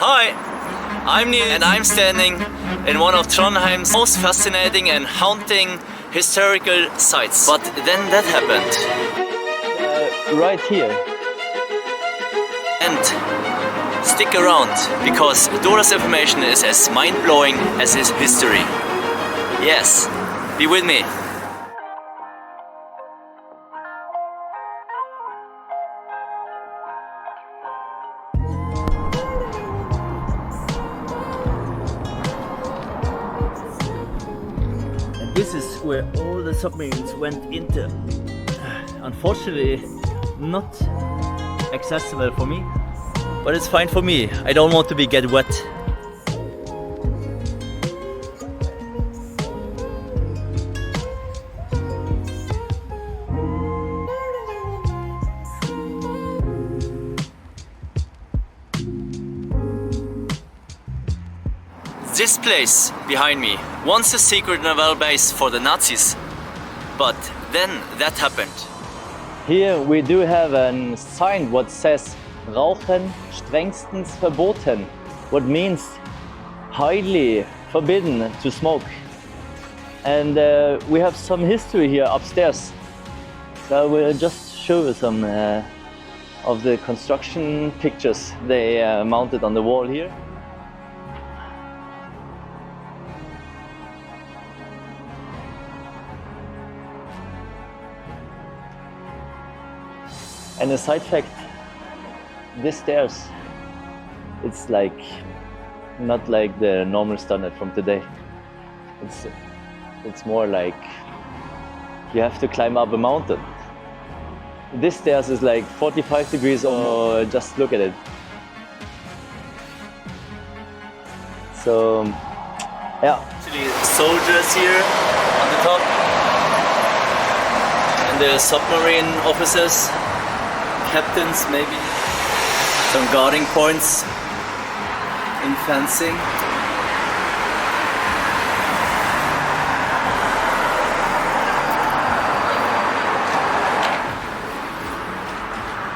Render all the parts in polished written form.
Hi, I'm Neil and I'm standing in one of Trondheim's most fascinating and haunting historical sites. But then that happened. Right here. And stick around, because Dora's information is as mind-blowing as his history. Yes, be with me. This is where all the submarines went into. Unfortunately, not accessible for me, But it's fine for me. I don't want to get wet. This place behind me, once a secret naval base for the Nazis, but then that happened. here we do have a sign what says Rauchen strengstens verboten, what means highly forbidden to smoke. And we have some history here upstairs. So I will just show you some of the construction pictures they mounted on the wall here. And a side fact, this stairs, it's like not like the normal standard from today. It's more like you have to climb up a mountain. This stairs is like 45 degrees or just look at it. So, yeah. Actually, soldiers here on the top, and the submarine officers, captains maybe, some guarding points in fencing.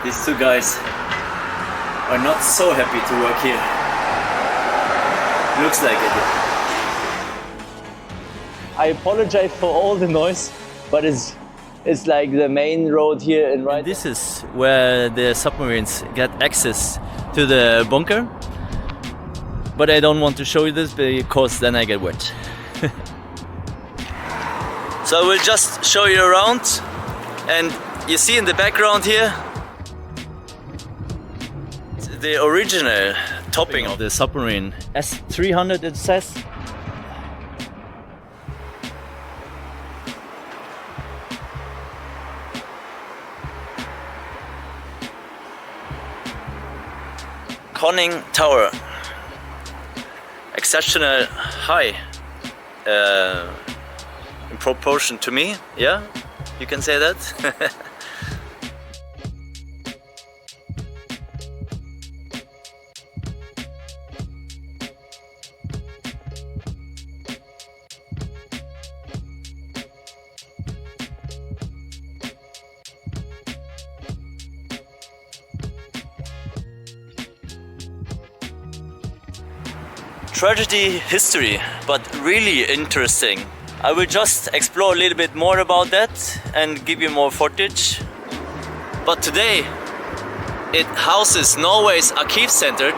These two guys are not so happy to work here. Looks like it. I apologize for all the noise, but it's like the main road here and right. This is where the submarines get access to the bunker. But I don't want to show you this because then I get wet. So I will just show you around, and you see in the background here the original topping of the submarine. S300 it says. Conning Tower, exceptional high in proportion to me, yeah, you can say that. Tragedy history, but really interesting. I will just explore a little bit more about that and give you more footage. But today it houses Norway's Archive Center.